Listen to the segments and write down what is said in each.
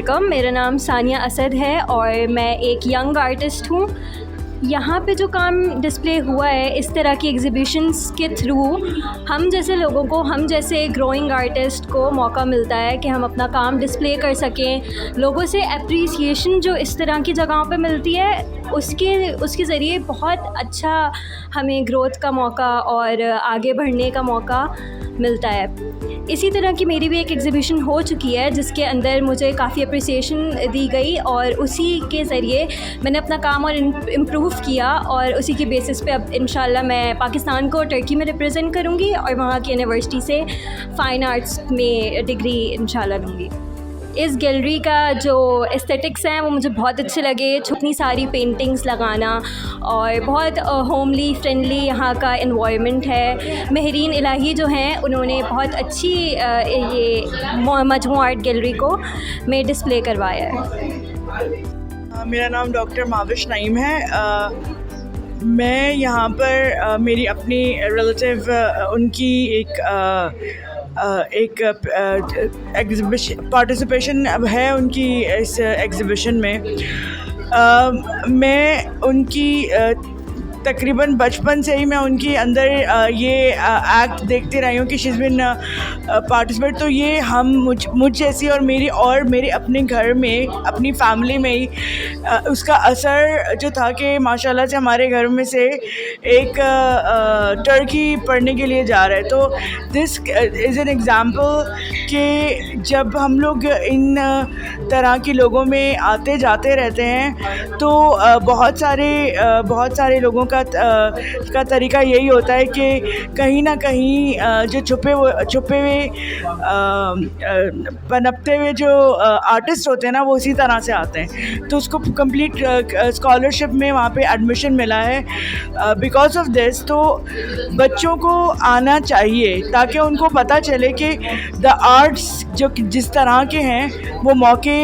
Welcome. मेरा नाम सानिया असद है और मैं एक यंग आर्टिस्ट हूँ। यहाँ पे जो काम डिस्प्ले हुआ है इस तरह की एग्ज़िबिशंस के थ्रू हम जैसे लोगों को, हम जैसे ग्रोइंग आर्टिस्ट को मौका मिलता है कि हम अपना काम डिस्प्ले कर सकें। लोगों से एप्रिसिएशन जो इस तरह की जगहों पे मिलती है उसके ज़रिए बहुत अच्छा हमें ग्रोथ का मौका और आगे बढ़ने का मौका मिलता है। इसी तरह की मेरी भी एक एग्ज़िबिशन हो चुकी है जिसके अंदर मुझे काफ़ी अप्रिसिएशन दी गई और उसी के ज़रिए मैंने अपना काम और इम्प्रूव किया और उसी की बेसिस पे अब इंशाल्लाह मैं पाकिस्तान को टर्की में रिप्रेजेंट करूँगी और वहाँ की यूनिवर्सिटी से फ़ाइन आर्ट्स में डिग्री इंशाल्लाह लूँगी। इस गैलरी का जो एस्थेटिक्स हैं वो मुझे बहुत अच्छे लगे। इतनी सारी पेंटिंग्स लगाना और बहुत होमली फ्रेंडली यहाँ का एनवायरनमेंट है। महरीन इलाही जो हैं उन्होंने बहुत अच्छी ये मजमू आर्ट गैलरी को में डिस्प्ले करवाया है। मेरा नाम डॉक्टर माविश नईम है। मैं यहाँ पर मेरी अपनी रिलेटिव उनकी एक एग्ज़िबिशन पार्टिसिपेशन है उनकी इस एग्ज़िबिशन में। मैं उनकी तकरीबन बचपन से ही मैं उनकी अंदर ये एक्ट देखते रही हूँ कि शी इज़ बिन पार्टिसिपेट। तो ये हम मुझ जैसी और मेरे अपने घर में, अपनी फैमिली में ही उसका असर जो था कि माशाल्लाह से हमारे घर में से एक टर्की पढ़ने के लिए जा रहा है। तो दिस इज़ एन एग्ज़ाम्पल कि जब हम लोग इन तरह के लोगों में आते जाते रहते हैं तो बहुत सारे लोगों का तरीका यही होता है कि कहीं ना कहीं जो छुपे हुए पनपते हुए जो आर्टिस्ट होते हैं ना वो उसी तरह से आते हैं। तो उसको कंप्लीट स्कॉलरशिप में वहाँ पे एडमिशन मिला है बिकॉज ऑफ दिस। तो बच्चों को आना चाहिए ताकि उनको पता चले कि द आर्ट्स जो जिस तरह के हैं वो मौके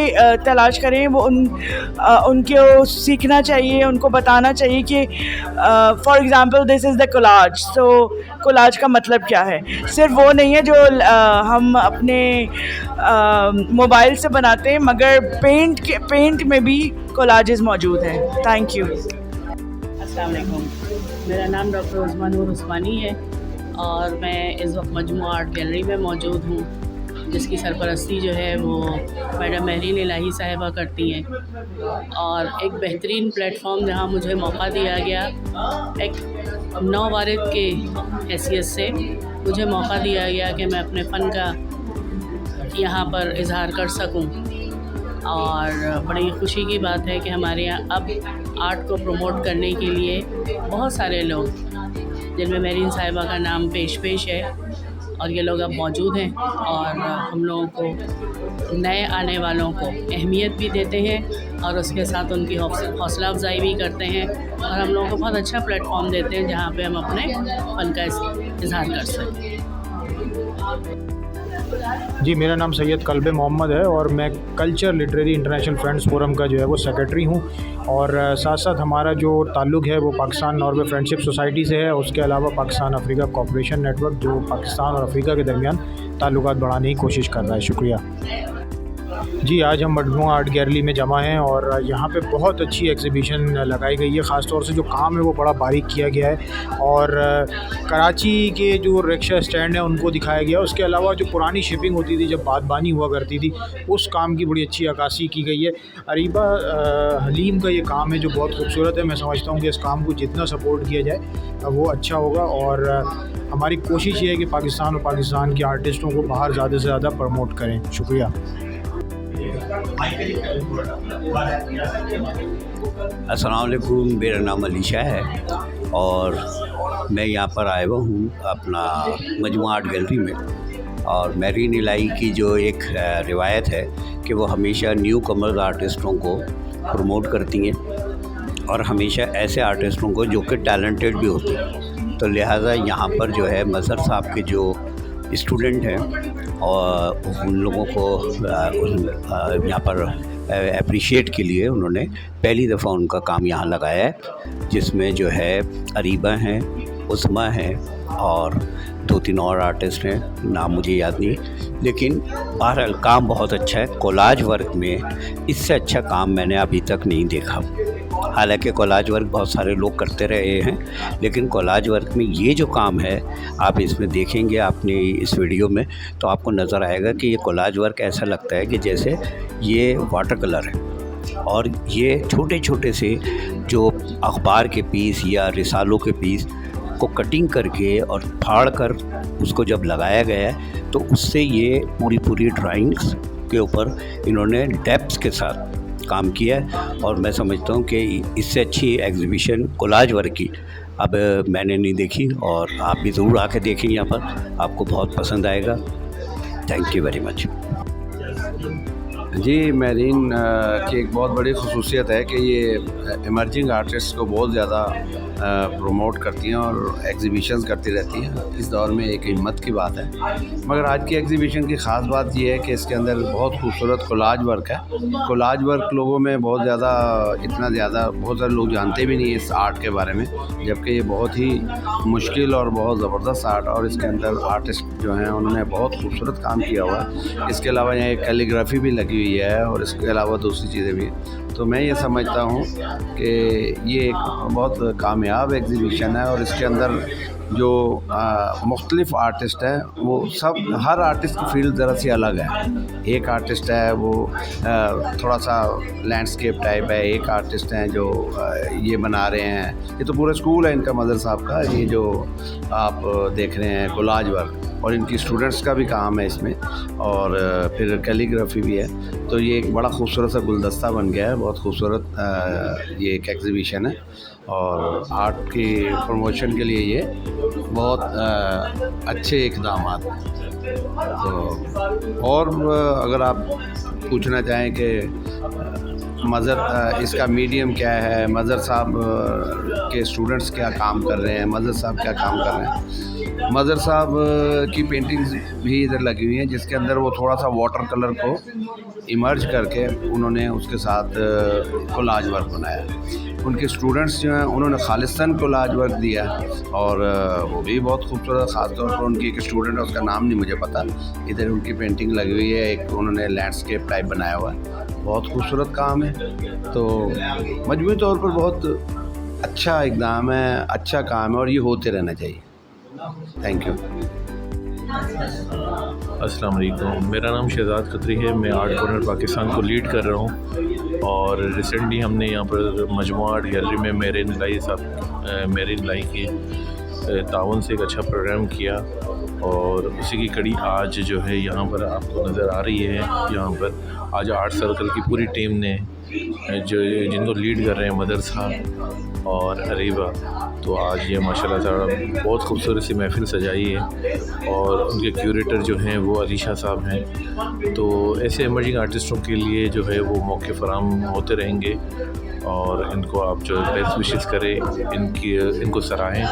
तलाश करें, वो उनको सीखना चाहिए, उनको बताना चाहिए कि for example this is the collage. तो कोलाज का मतलब क्या है? सिर्फ वो नहीं है जो हम अपने मोबाइल से बनाते हैं, मगर पेंट में भी कोलाजेस मौजूद हैं। Thank you. अस्सलाम वालेकुम। मेरा नाम डॉक्टर उस्मा नूर उस्मानी है और मैं इस वक्त मजमू आर्ट गैलरी में मौजूद हूँ जिसकी सरपरस्ती जो है वो मैडम महरीन इलाही साहिबा करती हैं। और एक बेहतरीन प्लेटफॉर्म जहाँ मुझे मौका दिया गया, एक नौवारिद के हैसियत से मुझे मौका दिया गया कि मैं अपने फ़न का यहाँ पर इजहार कर सकूँ। और बड़ी खुशी की बात है कि हमारे यहाँ अब आर्ट को प्रमोट करने के लिए बहुत सारे लोग, जिनमें महरीन साहिबा का नाम पेश है, और ये लोग अब मौजूद हैं और हम लोगों को, नए आने वालों को अहमियत भी देते हैं और उसके साथ उनकी हौसला अफजाई भी करते हैं और हम लोगों को बहुत अच्छा प्लेटफॉर्म देते हैं जहाँ पे हम अपने फ़न का इजहार कर सकें। जी, मेरा नाम सैयद कल्बे मोहम्मद है और मैं culture literary international friends forum का जो है वो सेक्रेटरी हूँ। और साथ साथ हमारा जो ताल्लुक़ है वो पाकिस्तान नॉर्वे फ्रेंडशिप सोसाइटी से है। उसके अलावा पाकिस्तान अफ्रीका कोऑपरेशन नेटवर्क जो पाकिस्तान और अफ्रीका के दरमियान ताल्लुकात बढ़ाने की कोशिश कर रहा है। शुक्रिया जी। आज हम मजमू आर्ट गैलरी में जमा हैं और यहाँ पे बहुत अच्छी एग्ज़िबिशन लगाई गई है। ख़ास तौर से जो काम है वो बड़ा बारीक किया गया है और कराची के जो रिक्शा स्टैंड है उनको दिखाया गया। उसके अलावा जो पुरानी शिपिंग होती थी, जब बागबानी हुआ करती थी, उस काम की बड़ी अच्छी अक्कासी की गई है। अरीबा हलीम का ये काम है जो बहुत खूबसूरत है। मैं समझता हूँ कि इस काम को जितना सपोर्ट किया जाए वो अच्छा होगा और हमारी कोशिश ये है कि पाकिस्तान और पाकिस्तान के आर्टिस्टों को बाहर ज़्यादा से ज़्यादा प्रमोट करें। शुक्रिया। अस्सलाम वालेकुम। मेरा नाम अलीशा है और मैं यहाँ पर आया हुआ हूँ अपना मजमू आर्ट गैलरी में। और महरीन इलाही की जो एक रिवायत है कि वो हमेशा न्यू कमर्स आर्टिस्टों को प्रमोट करती हैं और हमेशा ऐसे आर्टिस्टों को जो कि टैलेंटेड भी होते हैं। तो लिहाजा यहाँ पर जो है मज़हर साहब के जो स्टूडेंट हैं और उन लोगों को यहाँ पर अप्रिशिएट के लिए उन्होंने पहली दफ़ा उनका काम यहाँ लगाया है, जिसमें जो है अरीबा हैं, उस्मा है और 2-3 और आर्टिस्ट हैं, नाम मुझे याद नहीं, लेकिन बहरहाल काम बहुत अच्छा है। कोलाज वर्क में इससे अच्छा काम मैंने अभी तक नहीं देखा। हालांकि कोलाज वर्क बहुत सारे लोग करते रहे हैं, लेकिन कोलाज वर्क में ये जो काम है, आप इसमें देखेंगे अपने इस वीडियो में तो आपको नज़र आएगा कि ये कोलाज वर्क ऐसा लगता है कि जैसे ये वाटर कलर है, और ये छोटे छोटे से जो अखबार के पीस या रिसालों के पीस को कटिंग करके और फाड़ कर उसको जब लगाया गया है तो उससे ये पूरी ड्राइंग्स के ऊपर इन्होंने डेप्थ के साथ काम किया है। और मैं समझता हूँ कि इससे अच्छी एग्जीबिशन कोलाज वर्क की अब मैंने नहीं देखी, और आप भी ज़रूर आके देखें, यहाँ पर आपको बहुत पसंद आएगा। Thank you very much. जी, मेरीन की एक बहुत बड़ी खसूसियत है कि ये इमर्जिंग आर्टिस्ट को बहुत ज़्यादा प्रमोट करती हैं और एग्जीबिशंस करती रहती हैं। इस दौर में एक हिम्मत की बात है। मगर आज की एग्जीबिशन की ख़ास बात ये है कि इसके अंदर बहुत खूबसूरत कोलाज वर्क है। कोलाज वर्क लोगों में बहुत सारे लोग जानते भी नहीं है इस आर्ट के बारे में, जबकि ये बहुत ही मुश्किल और बहुत ज़बरदस्त आर्ट, और इसके अंदर आर्टिस्ट जो हैं उन्होंने बहुत खूबसूरत काम किया हुआ है। इसके अलावा यहाँ एक कैलीग्राफी भी लगी हुई है और इसके अलावा दूसरी चीज़ें भी हैं। तो मैं ये समझता हूँ कि ये एक बहुत कामयाब एग्जीबिशन है, और इसके अंदर जो मुख्तलिफ़ आर्टिस्ट हैं वो सब, हर आर्टिस्ट की फील्ड ज़रा सी अलग है। एक आर्टिस्ट है वो थोड़ा सा लैंडस्केप टाइप है, एक आर्टिस्ट हैं जो ये बना रहे हैं, ये तो पूरा स्कूल है इनका, मदर साहब का, ये जो आप देख रहे हैं कोलाज वर्क, और इनकी स्टूडेंट्स का भी काम है इसमें, और फिर कैलीग्राफी भी है। तो ये एक बड़ा खूबसूरत सा गुलदस्ता बन गया है, बहुत खूबसूरत ये एक एग्जीबिशन है, और आर्ट की प्रमोशन के लिए ये बहुत अच्छे इक़दाम हैं। तो और अगर आप पूछना चाहें कि मज़र इसका मीडियम क्या है, मज़र साहब के स्टूडेंट्स क्या काम कर रहे हैं, मज़र साहब क्या काम कर रहे हैं, मज़र साहब की पेंटिंग्स भी इधर लगी हुई हैं, जिसके अंदर वो थोड़ा सा वाटर कलर को इमर्ज करके उन्होंने उसके साथ कोलाज वर्क बनाया। उनके स्टूडेंट्स जो हैं उन्होंने खालिस्तान कोलाज वर्क दिया, और वो भी बहुत खूबसूरत, ख़ासतौर पर उनकी एक स्टूडेंट है, उसका नाम नहीं मुझे पता, इधर उनकी पेंटिंग लगी हुई है, एक उन्होंने लैंडस्केप टाइप बनाया हुआ है, बहुत खूबसूरत काम है। तो मजमूई तौर पर बहुत अच्छा इक़दाम है, अच्छा काम है, और ये होते रहना चाहिए। Thank you. अस्सलाम वालेकुम, मेरा नाम शहजाद खत्री है, मैं आर्ट कॉर्नर पाकिस्तान को लीड कर रहा हूँ, और रिसेंटली हमने यहाँ पर मजमू आर्ट गैलरी में मेरीन लाई के ताउन से एक अच्छा प्रोग्राम किया, और उसी की कड़ी आज जो है यहाँ पर आपको नज़र आ रही है। यहाँ पर आज आर्ट सर्कल की पूरी टीम ने जिनको लीड कर रहे हैं मदर साहब और अरीबा, तो आज ये माशाल्लाह ताला बहुत खूबसूरत सी महफ़िल सजाई है, और उनके क्यूरेटर जो हैं वो अलीशा साहब हैं। तो ऐसे इमर्जिंग आर्टिस्टों के लिए जो है वो मौके फराम होते रहेंगे, और इनको आप जो बेस्ट विशेस करें, इनको सराहें,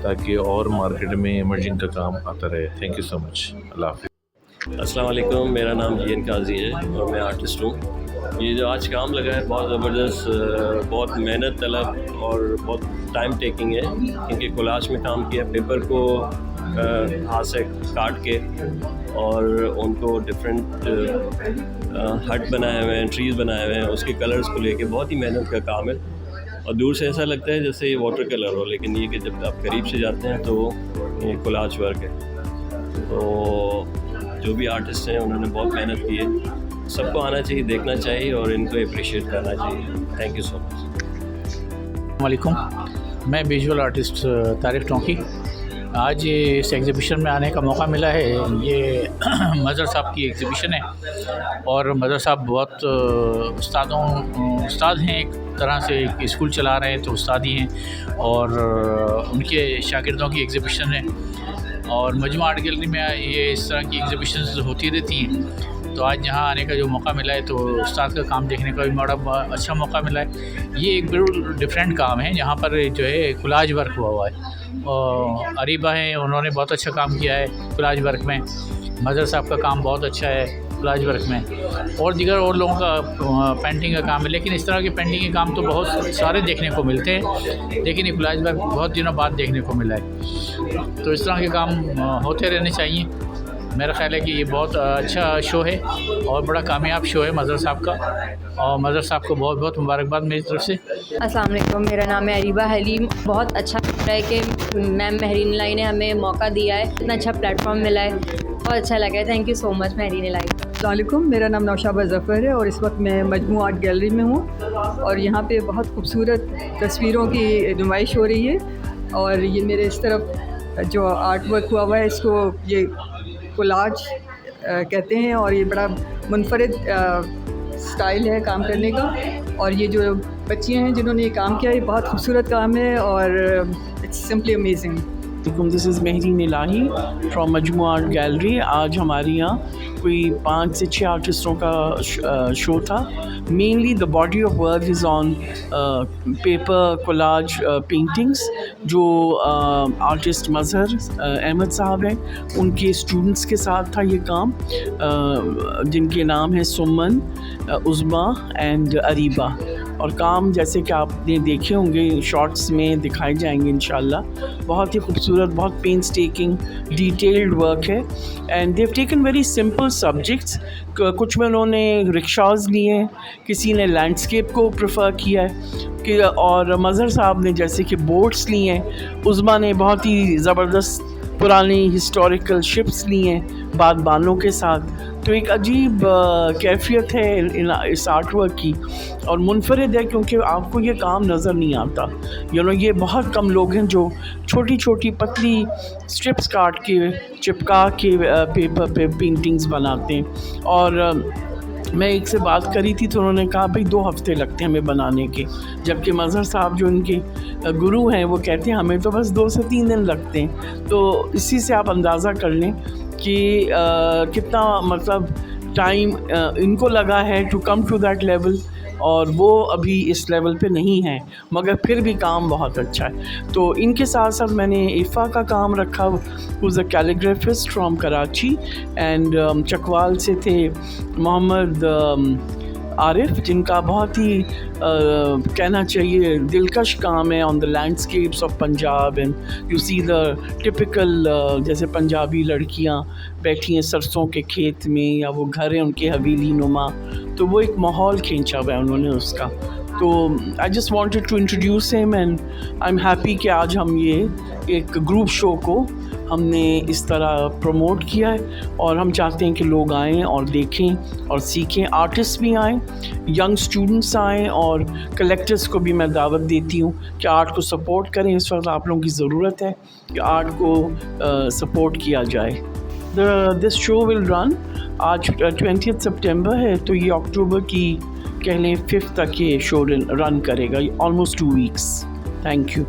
ताकि और मार्केट में इमर्जिंग का काम आता रहे। Thank you so much. अल्लाह हाफ़िज़। अस्सलाम वालेकुम, मेरा नाम जीएन काजी है और मैं आर्टिस्ट हूँ। ये जो आज काम लगा है बहुत ज़बरदस्त, बहुत मेहनत तलब और बहुत टाइम टेकिंग है, क्योंकि कोलाज में काम किया, पेपर को हाथ से काट के और उनको डिफरेंट हट बनाए हुए हैं, ट्रीज़ बनाए हुए हैं, उसके कलर्स को लेके बहुत ही मेहनत का काम है, और दूर से ऐसा लगता है जैसे ये वाटर कलर हो, लेकिन ये कि जब आप करीब से जाते हैं तो ये कोलाज वर्क है। तो जो भी आर्टिस्ट हैं उन्होंने बहुत मेहनत की है, सबको आना चाहिए, देखना चाहिए और इनको अप्रिशिएट करना चाहिए। Thank you so much. वालेकुम, मैं विजुअल आर्टिस्ट तारिक टोंकी। आज इस एग्ज़िबिशन में आने का मौका मिला है। ये मज़र साहब की एग्ज़िबिशन है, और मज़र साहब बहुत उस्ताद हैं, एक तरह से एक स्कूल चला रहे हैं तो उस्ताद ही हैं, और उनके शागिर्दों की एग्ज़िबिशन है। और मजमू आर्ट गैलरी में ये इस तरह की एग्ज़िबिशन होती रहती हैं, तो आज यहाँ आने का जो मौका मिला है तो उस्ताद का काम देखने का भी बड़ा अच्छा मौका मिला है। ये एक बिल्कुल डिफरेंट काम है, यहाँ पर जो है कोलाज वर्क हुआ है, और अरीबा हैं, उन्होंने बहुत अच्छा काम किया है कोलाज वर्क में। मज़र साहब का काम बहुत अच्छा है, कोलाज वर्क में, और दीगर और लोगों का पेंटिंग का काम है। लेकिन इस तरह के पेंटिंग के काम तो बहुत सारे देखने को मिलते हैं, लेकिन ये कोलाज वर्क बहुत दिनों बाद देखने को मिला है। तो इस तरह के काम होते रहने चाहिए। मेरा ख़्याल है कि ये बहुत अच्छा शो है और बड़ा कामयाब शो है मज़हर साहब का, और मज़हर साहब को बहुत बहुत मुबारकबाद मेरी तरफ से। अस्सलाम वालेकुम, मेरा नाम है अरीबा हलीम। बहुत अच्छा लग रहा है कि मैम महरीन इलाही ने हमें मौका दिया है, इतना अच्छा प्लेटफॉर्म मिला है, बहुत अच्छा लगा है। Thank you so much Mahreen Ilahi. अस्सलाम वालेकुम, मेरा नाम नौशाबा ज़फ़र है और इस वक्त मैं मजमू आर्ट गैलरी में हूँ और यहाँ पे बहुत खूबसूरत तस्वीरों की नुमाइश हो रही है। और ये मेरे इस तरफ जो आर्ट वर्क हुआ हुआ है इसको ये कोलाज कहते हैं और ये बड़ा मुनफरिद स्टाइल है काम करने का। और ये जो बच्चियाँ हैं जिन्होंने ये काम किया, ये बहुत खूबसूरत काम है और it's simply amazing. This is Mahreen Ilahi from Majmu art gallery. आज हमारे यहाँ कोई 5 से 6 आर्टिस्टों का शो था। Mainly the body of work is on paper collage paintings, जो आर्टिस्ट मज़हर अहमद साहब हैं, उनके स्टूडेंट्स के साथ था ये काम, जिनके नाम है सुमन, उज़मा एंड अरीबा। और काम जैसे कि आपने देखे होंगे शॉर्ट्स में दिखाए जाएंगे इंशाल्लाह। बहुत ही खूबसूरत, बहुत पेंस्टेकिंग डिटेल्ड वर्क है and they have taken very simple subjects. कुछ में उन्होंने रिक्शाज लिए हैं, किसी ने लैंडस्केप को प्रेफर किया है कि, और मज़हर साहब ने जैसे कि बोट्स लिए हैं, उज़मा ने बहुत ही ज़बरदस्त पुरानी हिस्टोरिकल शिप्स लिए हैं बादबानों के साथ। तो एक अजीब कैफियत है इस आर्ट वर्क की और मुनफरिद है, क्योंकि आपको ये काम नज़र नहीं आता। ये बहुत कम लोग हैं जो छोटी छोटी पतली स्ट्रिप्स काट के चिपका के पेपर पे पेंटिंग्स बनाते हैं। और मैं एक से बात करी थी तो उन्होंने कहा भाई 2 हफ़्ते लगते हैं हमें बनाने के, जबकि मज़हर साहब जो इनके गुरु हैं वो कहते हैं हमें तो बस 2 से 3 दिन लगते हैं। तो इसी से आप अंदाज़ा कर लें कि कितना मतलब टाइम इनको लगा है to come to that level, और वो अभी इस लेवल पे नहीं है, मगर फिर भी काम बहुत अच्छा है। तो इनके साथ साथ मैंने इफ़ा का काम रखा, who's a calligraphist from Karachi and Chakwal से थे मोहम्मद आरिफ, जिनका बहुत ही कहना चाहिए दिलकश काम है on the landscapes of Punjab. And you see the typical जैसे पंजाबी लड़कियां बैठी हैं सरसों के खेत में, या वो घर है उनके हवेली नुमा, तो वो एक माहौल खींचा हुआ है उन्होंने उसका। तो I just wanted to introduce him and I am happy कि आज हम ये एक ग्रुप शो को हमने इस तरह प्रमोट किया है और हम चाहते हैं कि लोग आएँ और देखें और सीखें, आर्टिस्ट भी आएँ, यंग स्टूडेंट्स आएँ, और कलेक्टर्स को भी मैं दावत देती हूँ कि आर्ट को सपोर्ट करें। इस वक्त आप लोगों की ज़रूरत है कि आर्ट को सपोर्ट किया जाए। दिस शो विल रन, आज 20 सितंबर है, तो ये अक्टूबर की कह लें 5th तक ये शो रन करेगा, ऑलमोस्ट 2 वीक्स। Thank you.